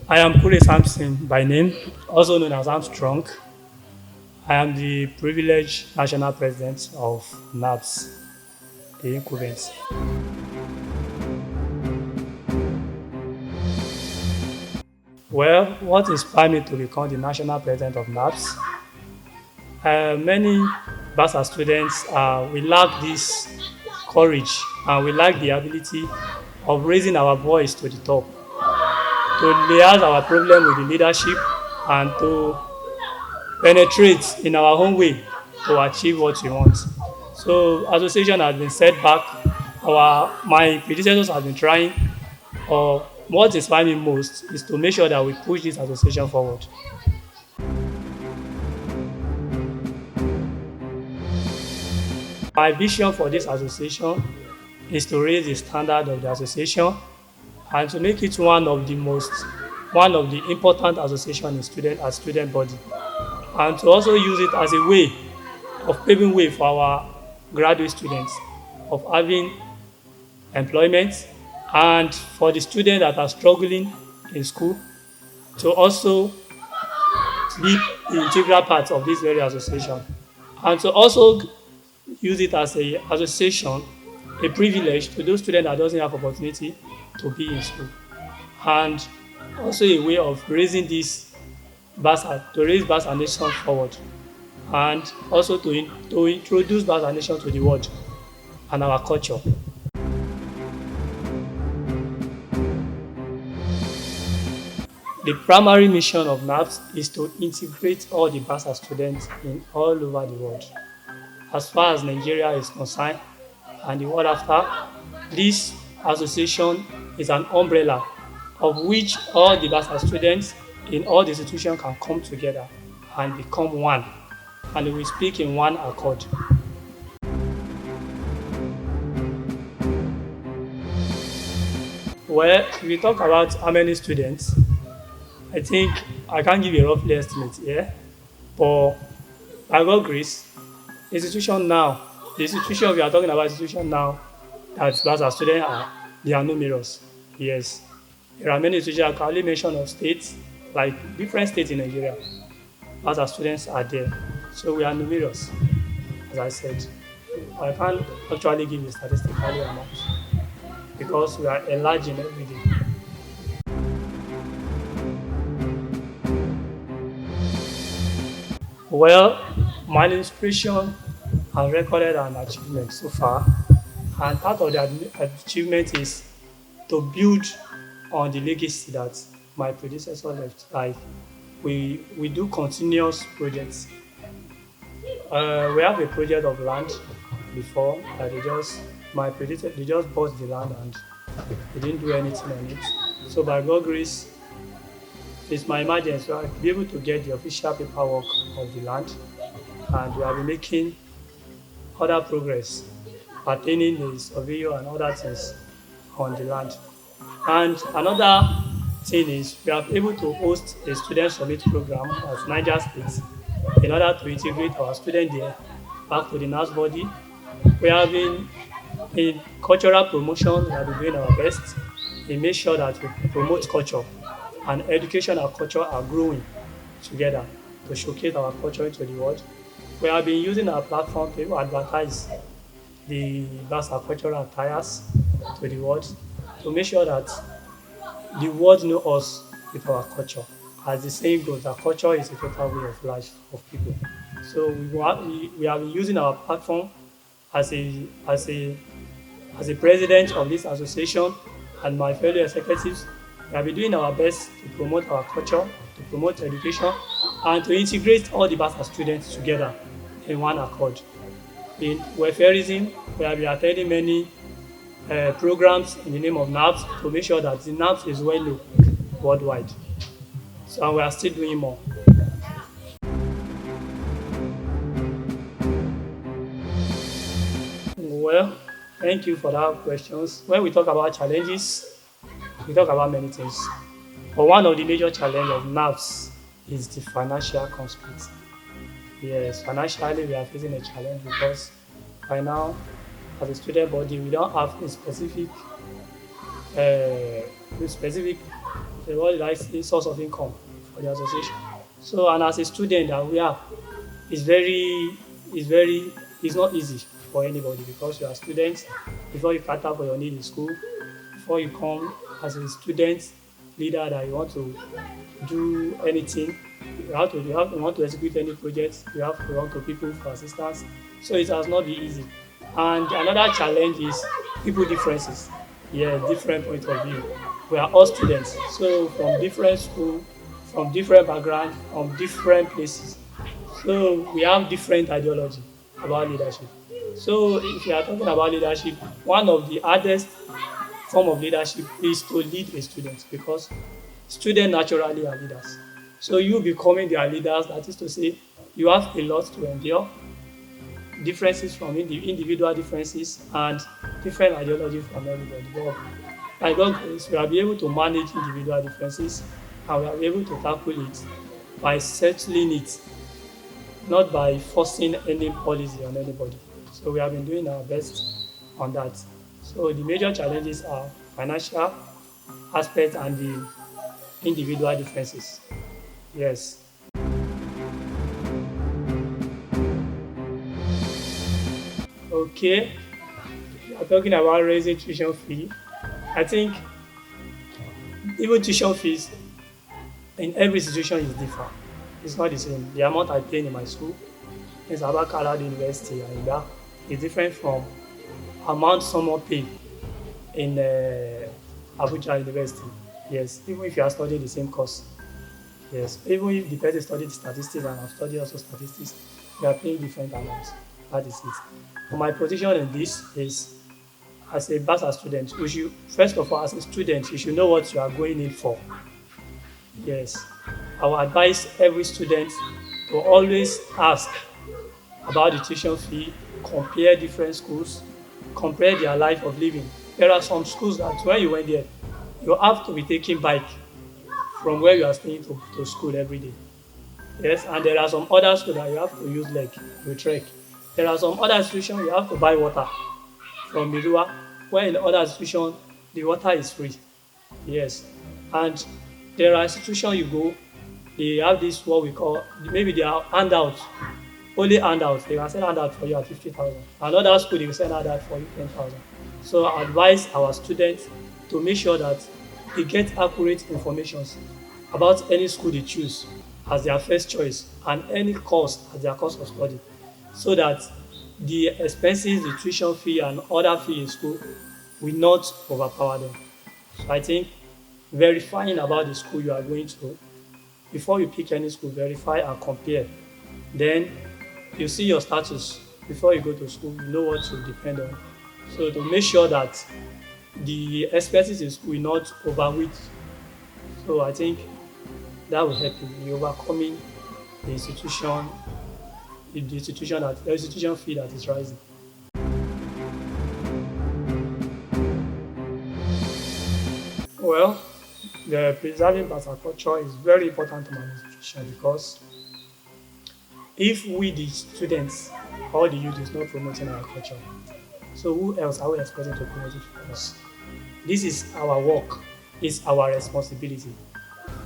I am Kure Samson by name, also known as Armstrong. I am the privileged national president of NABS, the incumbent. Well, what inspired me to become the national president of NABS? Many BASA students, we lack this courage and we lack the ability of raising our voice to the top, to liaise our problem with the leadership and to penetrate in our own way to achieve what we want. So association has been set back. My predecessors have been trying, or what inspired me most is to make sure that we push this association forward. My vision for this association is to raise the standard of the association and to make it one of the important association in student body, and to also use it as a way of paving way for our graduate students of having employment, and for the students that are struggling in school to also be the integral part of this very association, and to also use it as a association, a privilege to those students that doesn't have opportunity to be in school, and also a way of raising this to raise Basa Nation forward, and also to introduce Basa Nation to the world and our culture. The primary mission of NABS is to integrate all the Basa students in all over the world. As far as Nigeria is concerned and the world after, this association is an umbrella of which all the Basa students in all the institutions can come together and become one, and we speak in one accord. Well, if we talk about how many students, I think I can't give a rough estimate here, but by God grace, institution now, the institution we are talking about, institution now that Basa students are, they are numerous. Yes, there are many institutions. I can only mention of states, like different states in Nigeria. Basa students are there, so we are numerous. As I said, I can't actually give a statistical amount because we are enlarging every day. Well, my inspiration has recorded an achievement so far, and part of the achievement is to build on the legacy that my predecessor left. Like we do continuous projects. We have a project of land before that my predecessor they just bought the land and they didn't do anything on it. So by God grace, it's my emergency. So I'll be able to get the official paperwork of the land, and we have been making other progress pertaining the surveyor and other things on the land. And another thing is we are able to host a student summit program at Niger State in order to integrate our students there back to the NAS body. We have been in cultural promotion, we have been doing our best in make sure that we promote culture, and education and culture are growing together to showcase our culture into the world. We have been using our platform to advertise the Basa cultural attires to the world to make sure that the world know us with our culture. As the saying goes, that culture is a total way of life of people. So we have been using our platform as a president of this association and my fellow executives. We have been doing our best to promote our culture, to promote education, and to integrate all the Basa students together in one accord. In welfareism, we have been attending many programs in the name of NABS to make sure that the NABS is well known worldwide. So we are still doing more. Well, thank you for that questions. When we talk about challenges, we talk about many things. But one of the major challenges of NABS is the financial constraints. Yes, financially we are facing a challenge because by now, as a student body, we don't have a specific what did I say, source of income for the association. So, and as a student that we are, it's very, it's very, it's not easy for anybody because you are students. Before you cater for your need in school, before you come as a student leader that you want to do anything, you want to execute any project, you have to run to people for assistance. So it has not been easy. And another challenge is people differences. Yeah, different point of view. We are all students, so from different school, from different background, from different places. So we have different ideology about leadership. So if you are talking about leadership, one of the hardest form of leadership is to lead a student because students naturally are leaders. So you becoming their leaders, that is to say, you have a lot to endure, differences from individual differences and different ideology from everybody. But by God's grace, we will be able to manage individual differences and we are able to tackle it by settling it, not by forcing any policy on anybody. So we have been doing our best on that. So the major challenges are financial aspect and the individual differences. Yes. Okay. We are talking about raising tuition fee. I think even tuition fees in every institution is different. It's not the same. The amount I pay in my school in Sabakala University and is different from amount someone pay in Abuja University. Yes, even if you are studying the same course. Yes, even if the person studied statistics and I've studied also statistics, we are paying different amounts. That is it. For my position in this is as a bachelor student, you should first of all as a student, you should know what you are going in for. Yes. I will advise every student to always ask about the tuition fee, compare different schools, compare their life of living. There are some schools that when you went there, you have to be taking bike from where you are staying to school every day. Yes, and there are some other schools that you have to use leg, to trek. There are some other institutions you have to buy water from the river, where in the other institution the water is free. Yes, and there are institutions you go, they have this what we call maybe they are handouts, only handouts. They can send handout for you at 50,000. Another school they will send handout for you 10,000. So I advise our students to make sure that they get accurate information about any school they choose as their first choice and any course as their course of study, so that the expenses, the tuition fee and other fee in school will not overpower them. So I think verifying about the school you are going to, before you pick any school, verify and compare. Then you see your status before you go to school, you know what to depend on. So to make sure that the expenses in school will not overweight. So I think that will help you in overcoming the institution fee that is rising. Well, the preserving Basa culture is very important to my institution because if we the students or the youth is not promoting our culture, so who else are we expecting to promote it for us? This is our work, it's our responsibility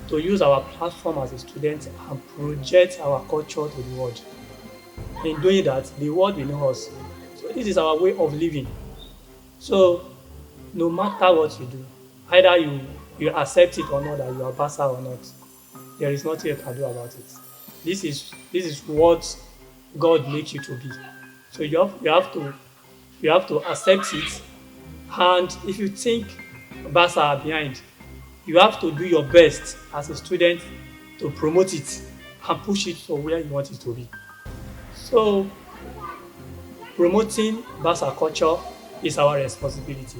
to use our platform as a student and project our culture to the world. In doing that, the world will know us. So this is our way of living. So no matter what you do, either you accept it or not that you are Basa or not, there is nothing you can do about it. This is what God makes you to be. So you have to accept it. And if you think Basa are behind, you have to do your best as a student to promote it and push it to where you want it to be. So promoting Basa culture is our responsibility.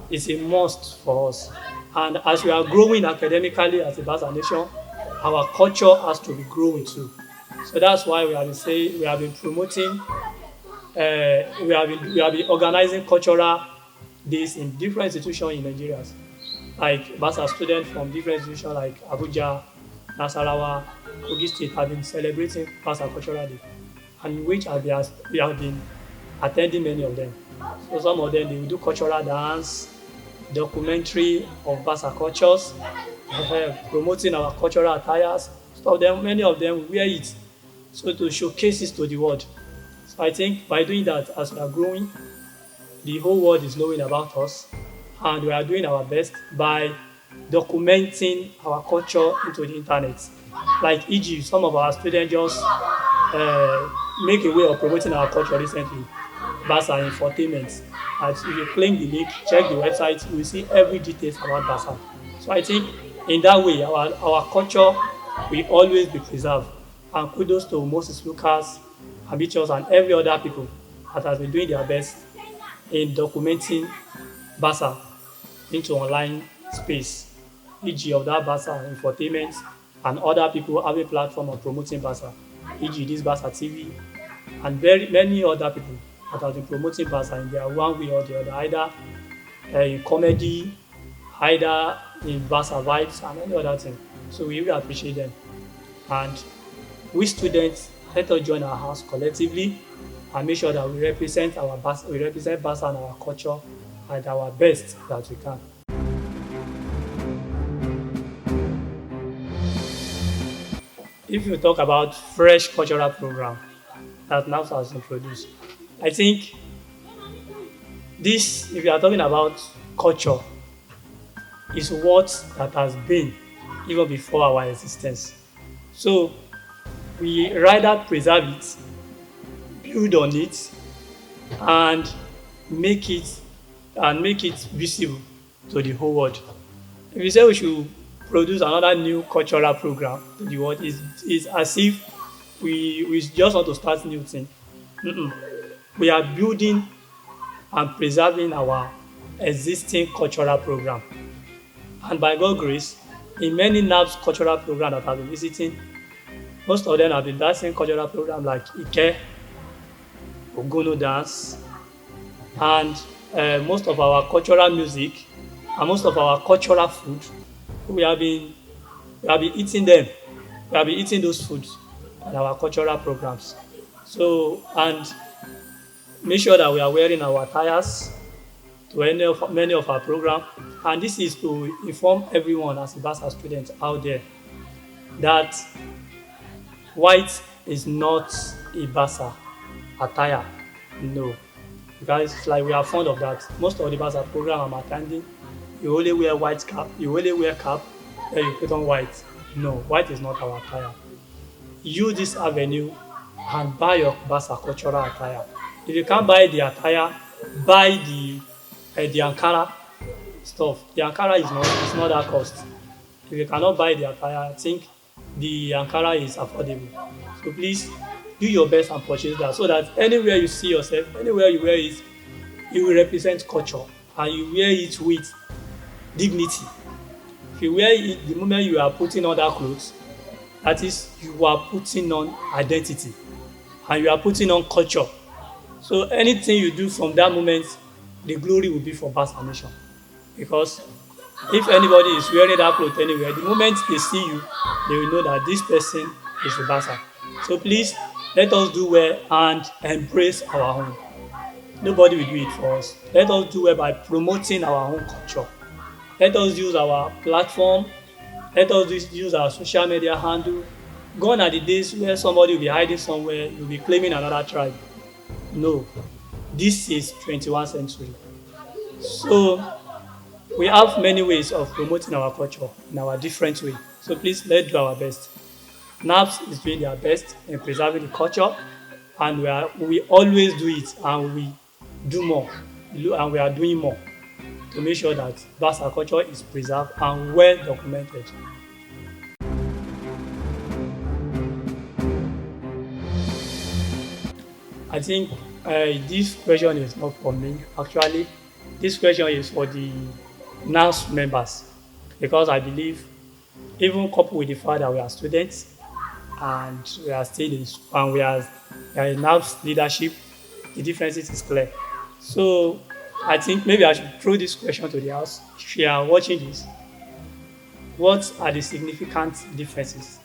It's a must for us. And as we are growing academically as a Basa nation, our culture has to be growing too. So that's why we have been saying we have been promoting, we have been organizing cultural days in different institutions in Nigeria. Like Basa students from different institutions like Abuja, Nasarawa, Kogi State have been celebrating Basa Cultural Day, and which we have been attending many of them. So some of them they will do cultural dance, documentary of Basa cultures, promoting our cultural attires. Some of them, many of them wear it so to showcase it to the world. So I think by doing that, as we are growing, the whole world is knowing about us, and we are doing our best by documenting our culture into the internet. Like e.g., some of our students just make a way of promoting our culture recently. Basa Infotainment. And if you claim the link, check the website, you will see every details about Basa. So I think in that way, our culture will always be preserved. And kudos to Moses Lucas, Habituals, and every other people that has been doing their best in documenting Basa into online space, e.g. of that Basa Infotainment and other people having platform of promoting Basa, e.g. this Basa TV and very many other people that have been promoting Basa in their one way or the other, either in comedy, either in Basa vibes and any other thing. So we really appreciate them. And we students, let us join our house collectively and make sure that we represent Basa and our culture at our best that we can. If you talk about fresh cultural program that NABS has introduced, I think this, if you are talking about culture, is what that has been even before our existence. So we rather preserve it, build on it, and make it visible to the whole world. If you say we should produce another new cultural program to the world, is as if we just want to start new thing. Mm-mm. We are building and preserving our existing cultural program. And by God's grace, in many NABS cultural programs that I've been visiting, most of them have been dancing cultural program like Ike, Ogono dance, and most of our cultural music and most of our cultural food, we have been eating them. We have been eating those foods in our cultural programs. So, and make sure that we are wearing our attires to many of our programs. And this is to inform everyone as a Basa student out there that white is not a Basa attire. No. Because it's like we are fond of that. Most of the Basa program I'm attending, you only wear white cap, you only wear cap, then you put on white. No, white is not our attire. Use this avenue and buy your Basa cultural attire. If you can't buy the attire, buy the Ankara stuff. The Ankara is not that cost. If you cannot buy the attire, I think the Ankara is affordable. So please do your best and purchase that so that anywhere you see yourself, anywhere you wear it, you will represent culture and you wear it with dignity. If you wear it the moment you are putting on that clothes, that is, you are putting on identity and you are putting on culture. So anything you do from that moment, the glory will be for Basa Nation. Because if anybody is wearing that clothes anywhere, the moment they see you, they will know that this person is a Basa. So please, let us do well and embrace our own. Nobody will do it for us. Let us do well by promoting our own culture. Let us use our platform. Let us use our social media handle. Gone are the days where somebody will be hiding somewhere, you'll be claiming another tribe. No, this is 21st century. So we have many ways of promoting our culture in our different way. So please, let's do our best. NABS is doing their best in preserving the culture, and we always do it, and we do more, and we are doing more to make sure that Basa culture is preserved and well documented. I think this question is not for me. Actually, this question is for the NABS members because I believe, even coupled with the fact that we are students and we are still in school and we are in NABS leadership, the differences is clear. So I think maybe I should throw this question to the house. If you are watching this, what are the significant differences?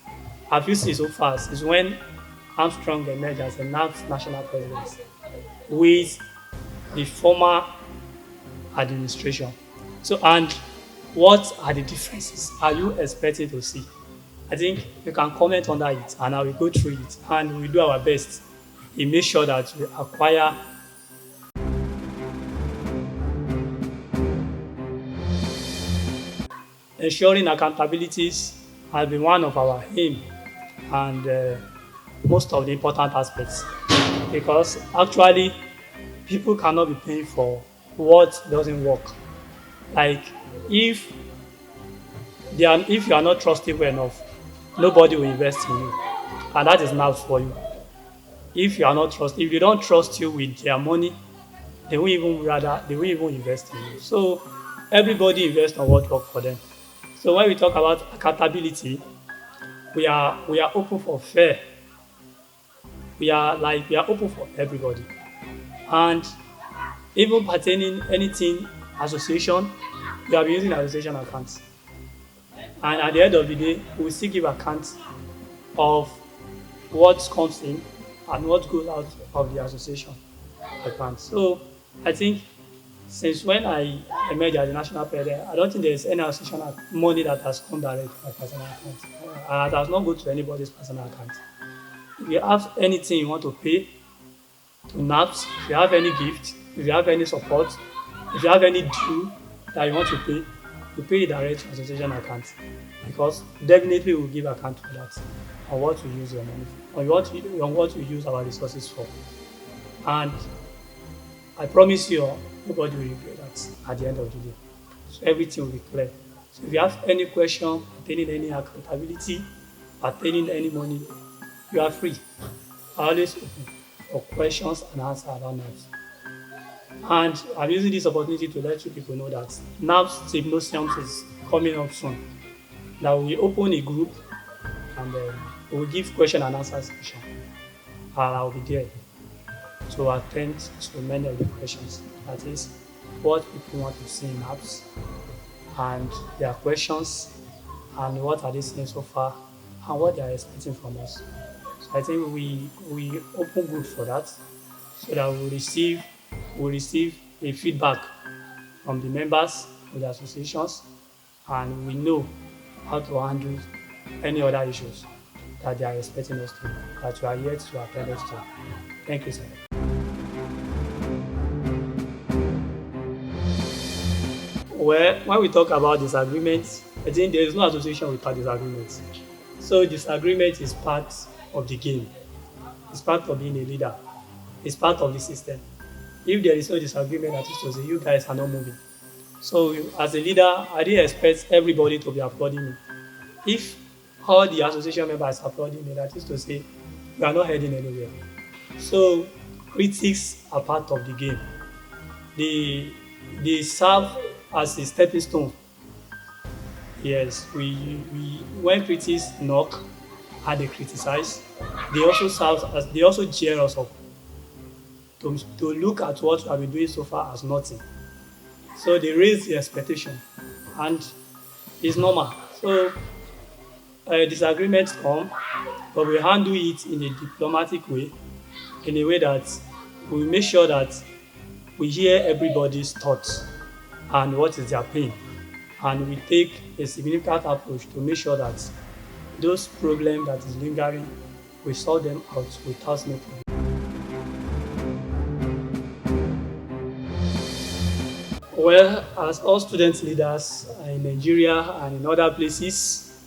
Have you seen so far is when Armstrong emerged as the NABS national president with the former administration. So, and What are the differences are you expecting to see? I think you can comment under it and I will go through it and we'll do our best in make sure that we acquire. Ensuring accountabilities has been one of our aim and most of the important aspects because actually people cannot be paying for what doesn't work. Like if if you are not trustable enough, nobody will invest in you, and that is NABS for you. If you don't trust you with their money, they won't even invest in you. So everybody invests on what works for them. So when we talk about accountability, we are open for fair. We are open for everybody. And even pertaining anything association, we have been using association accounts. And at the end of the day, we will still give account of what comes in and what goes out of the association account. So I think since when I emerged as a national president, I don't think there's any association money that has come direct to my personal account. And it has not gone to anybody's personal account. If you have anything you want to pay to NAPS, if you have any gift, if you have any support, if you have any due that you want to pay, you pay it direct to association account because definitely we'll give account for that on what we use your money for, on what we use our resources for. And I promise you, nobody will regret that at the end of the day. So everything will be clear. So if you have any question pertaining any accountability, pertaining any money, you are free. I always open for questions and answers about NABS. And I'm using this opportunity to let you people know that NABS Symposium is coming up soon. That we open a group and we will give question and answer session. And I'll be there to attend to many of the questions. That is what people want to see in NABS and their questions and what are they seeing so far and what they are expecting from us. So I think we open group for that so that we receive a feedback from the members of the associations and we know how to handle any other issues that they are expecting us to, that we are yet to attend us to. Thank you, sir. Well, when we talk about disagreements, I think there is no association without disagreements. So disagreement is part of the game. It's part of being a leader. It's part of the system. If there is no disagreement, that is to say you guys are not moving. So as a leader, I didn't expect everybody to be applauding me. If all the association members are applauding me, that is to say we are not heading anywhere. So critics are part of the game. They serve as a stepping stone. Yes, we when critics knock and they criticize, they also cheer us up to look at what we have been doing so far as nothing. So they raise the expectation and it's normal. So disagreements come, but we handle it in a diplomatic way, in a way that we make sure that we hear everybody's thoughts and what is their pain. And we take a significant approach to make sure that those problems that is lingering, we solve them out without no problem. Well, as all student leaders in Nigeria and in other places,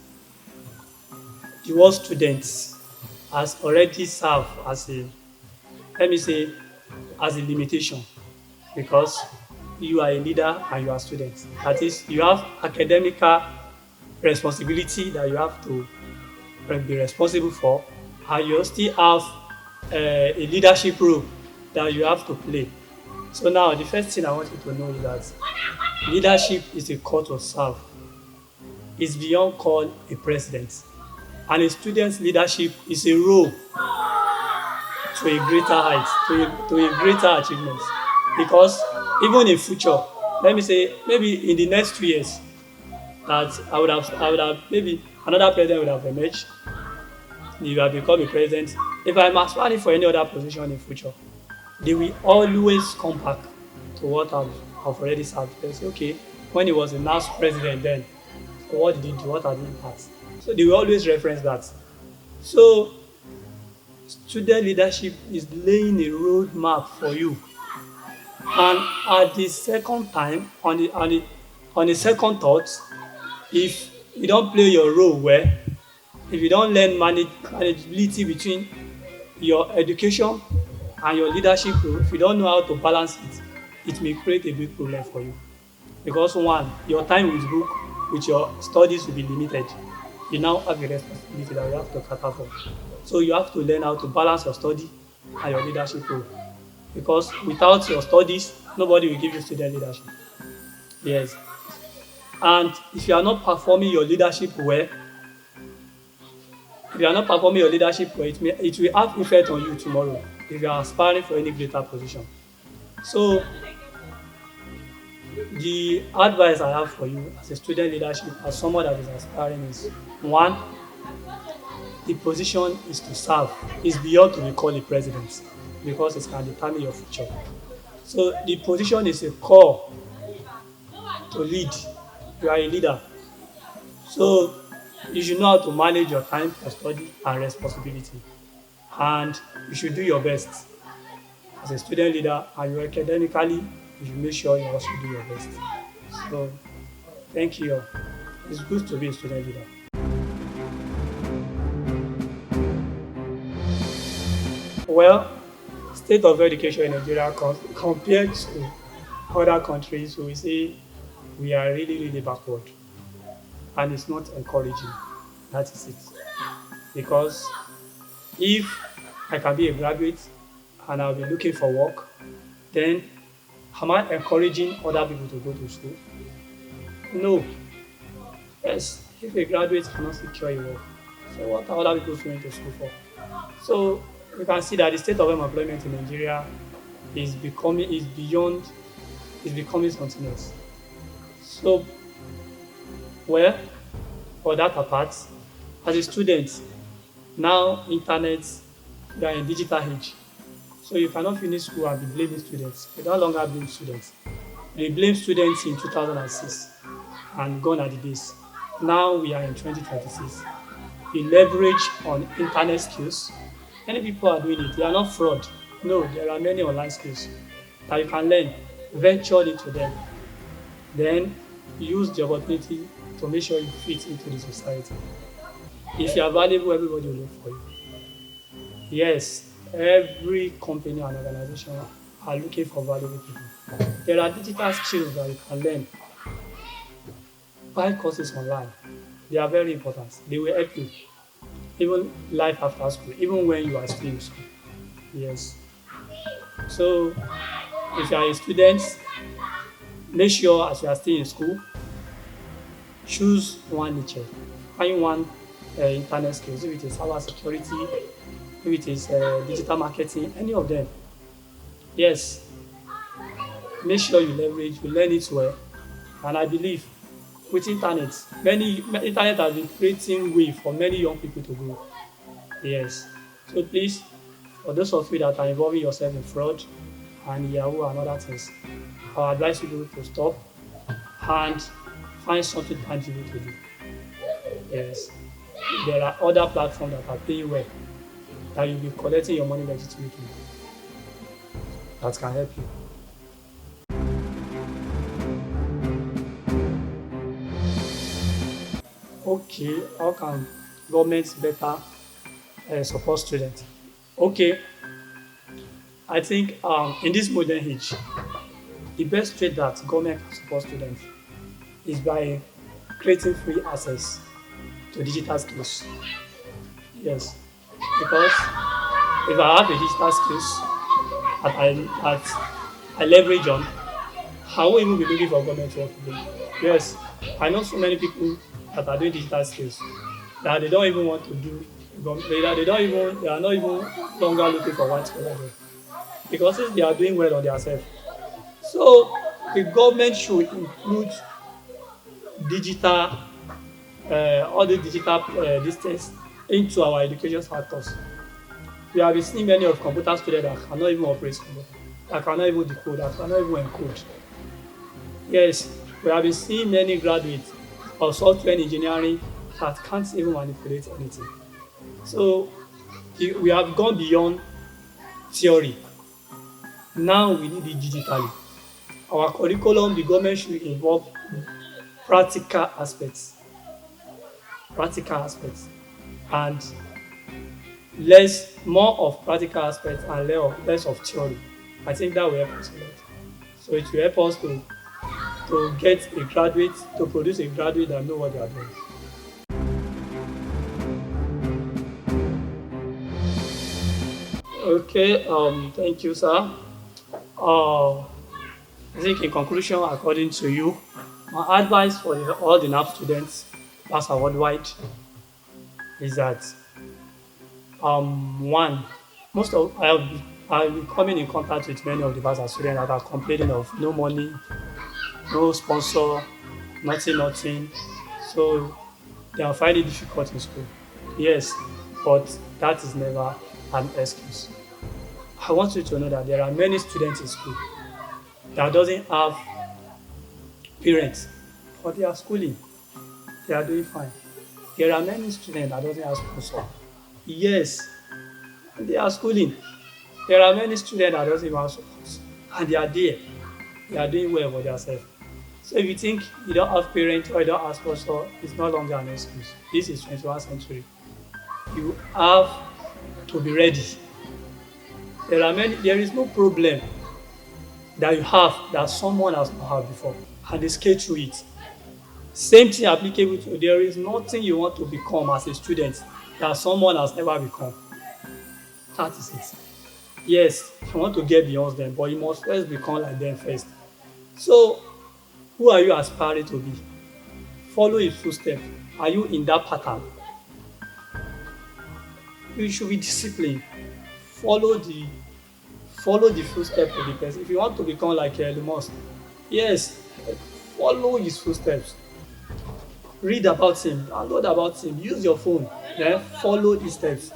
the word students has already served as a, let me say, as a limitation because you are a leader and you are students. That is, you have academical responsibility that you have to be responsible for, and you still have a leadership role that you have to play. So now, the first thing I want you to know is that leadership is a call to serve. It's beyond call a president. And a student's leadership is a role to a greater height, to a greater achievement. Because even in future, let me say, maybe in the next 2 years, that I would have, maybe another president would have emerged. He will have become a president. If I'm aspiring for any other position in future, they will always come back to what I've already served. They say, okay, when he was the NABS president then, so what did he do? What are the impacts? So they will always reference that. So student leadership is laying a roadmap for you. And at the second time, on the second thought, if you don't play your role well, if you don't learn manageability between your education and your leadership role, if you don't know how to balance it, it may create a big problem for you. Because one, your time with book, with your studies will be limited. You now have a responsibility that you have to cater for. So you have to learn how to balance your study and your leadership role. Because without your studies, nobody will give you student leadership. Yes. And if you are not performing your leadership well, if you are not performing your leadership well, it will have effect on you tomorrow if you are aspiring for any greater position. So the advice I have for you as a student leadership, as someone that is aspiring, is one, the position is to serve, is beyond to be called a president because it can determine your future. So the position is a call to lead. You are a leader. So you should know how to manage your time for study and responsibility. And you should do your best as a student leader, and you academically, you should make sure you also do your best. So thank you. It's good to be a student leader. Well, state of education in Nigeria compared to other countries, we say we are really backward, and it's not encouraging. That is it. Because if I can be a graduate and I'll be looking for work, then am I encouraging other people to go to school? No. Yes, if a graduate cannot secure a work, so what are other people going to school for? So we can see that the state of employment in Nigeria is becoming something else. So, well, for that apart, as a student, now internet, we are in digital age. So you cannot finish school and be blaming students. We no longer blame students. We blame students in 2006 and gone are the days. Now we are in 2026. We leverage on internet skills. Many people are doing it. They are not fraud. No, there are many online skills that you can learn. Venture into them. Then use the opportunity to make sure you fit into the society. If you are valuable, everybody will look for you. Yes, every company and organization are looking for valuable people. There are digital skills that you can learn. Buy courses online. They are very important. They will help you. Even life after school, even when you are still in school. Yes. So if you are a student, make sure as you are still in school, choose one niche. Find one internet skills, if it is cyber security, if it is digital marketing, any of them. Yes, make sure you learn it well. And I believe with internet, internet has been creating way for many young people to grow. Yes. So please, for those of you that are involving yourself in fraud and Yahoo and other things, I advise you to stop and find something tangible to do. Yes. There are other platforms that are paying well that you'll be collecting your money legitimately. That can help you. Okay, how can government better support students? Okay, I think in this modern age, the best way that government can support students is by creating free access to digital skills. Yes, because if I have a digital skills that I leverage on, I won't even be looking for government work again. Yes, I know so many people that are doing digital skills that they don't even want to do. They are not even longer looking for white collar job because since they are doing well on themselves. So the government should include digital, all the digital distance into our education factors. We have been seeing many of computer students that cannot even operate computer, that cannot even decode, that cannot even encode. Yes, we have been seeing many graduates of software engineering that can't even manipulate anything. So we have gone beyond theory. Now we need it digitally. Our curriculum, the government should involve practical aspects, practical aspects, and more of practical aspects and less of theory. I think that will help us a lot. So it will help us to get a graduate, to produce a graduate that know what they are doing. Okay, thank you, sir. I think in conclusion, according to you, my advice for all the NAP students, as a worldwide, is that one, most of I've been coming in contact with many of the BASA students that are complaining of no money, no sponsor, nothing. So they are finding it difficult in school. Yes, but that is never an excuse. I want you to know that there are many students in school that doesn't have parents, but they are schooling. They are doing fine. There are many students that doesn't have sponsor. Yes, they are schooling. There are many students that doesn't even have support, and they are there. They are doing well for themselves. So if you think you don't have parents or you don't have sponsor, it's no longer an excuse. This is 21st century. You have to be ready. There is no problem that you have that someone has not had before, and they skate through it. Same thing applicable to there is nothing you want to become as a student that someone has never become. That is it. Yes, you want to get beyond them, but you must first become like them first. So, who are you aspiring to be? Follow his footsteps. Are you in that pattern? You should be disciplined. Follow the follow the footsteps of the person. If you want to become like Elon Musk, yes, follow his footsteps. Read about him, download about him, use your phone, then follow his steps.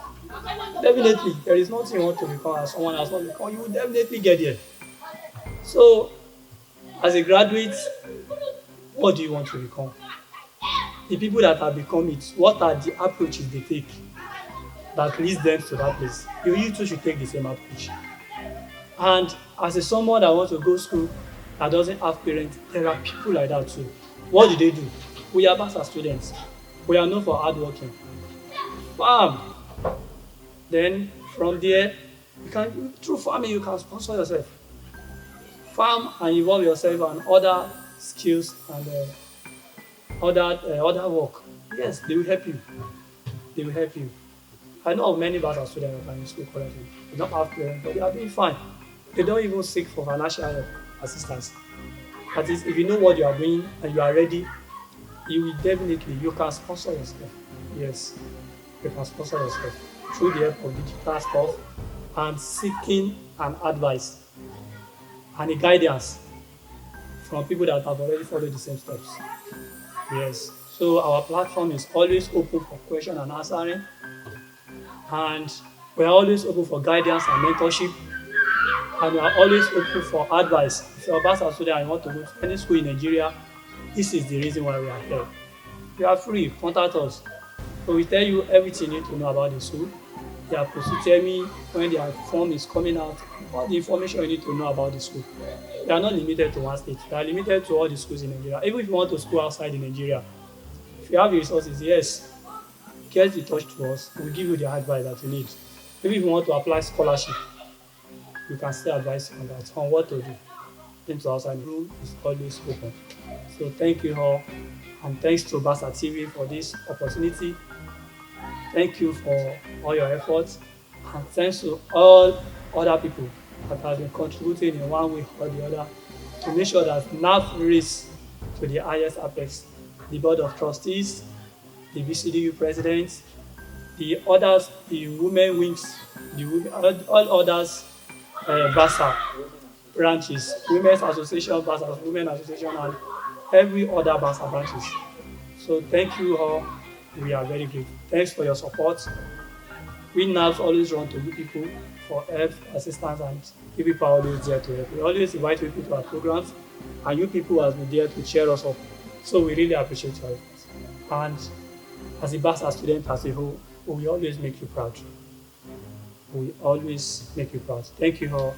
Definitely, there is nothing you want to become as someone has not become. You will definitely get there. So, as a graduate, what do you want to become? The people that have become it, what are the approaches they take that leads them to that place? You too should take the same approach. And as a someone that wants to go to school that doesn't have parents, there are people like that too. What do they do? We are bad as students. We are known for hard working. Farm. Then from there, through farming you can sponsor yourself. Farm and involve yourself and other skills and other work. Yes, they will help you. They will help you. I know of many bad students that are in school currently. They don't have parents, but they are doing fine. They don't even seek for financial help, assistance. That is, if you know what you are doing and you are ready, you can sponsor yourself. Yes, you can sponsor yourself through the help of digital stuff and seeking an advice and a guidance from people that have already followed the same steps. Yes, so our platform is always open for question and answering, and we are always open for guidance and mentorship, and we are always open for advice. If you're a bachelor student and you want to go to any school in Nigeria, this is the reason why we are here. You are free, contact us. So we tell you everything you need to know about the school. They are supposed to tell me when their form is coming out, all the information you need to know about the school. They are not limited to one state. They are limited to all the schools in Nigeria. Even if you want to school outside in Nigeria, if you have the resources, yes, get in touch to us. We'll give you the advice that you need. Maybe if you want to apply scholarship, you can still advise you on what to do. Into outside the room is always open. So thank you all, and thanks to Basa TV for this opportunity. Thank you for all your efforts, and thanks to all other people that have been contributing in one way or the other to make sure that NABS reaches to the highest apex. The board of trustees, the BCDU president, the others, the women wings, all others, BASA branches, women's association, BASA, women association, and every other BASA branches. So thank you all. We are very grateful. Thanks for your support. We NABS always run to you people for help, assistance, and you people are always there to help. We always invite people to our programs. And you people has been there to cheer us up. So we really appreciate your efforts. And as a bastard student as a whole, we will always make you proud. We will always make you proud. Thank you all.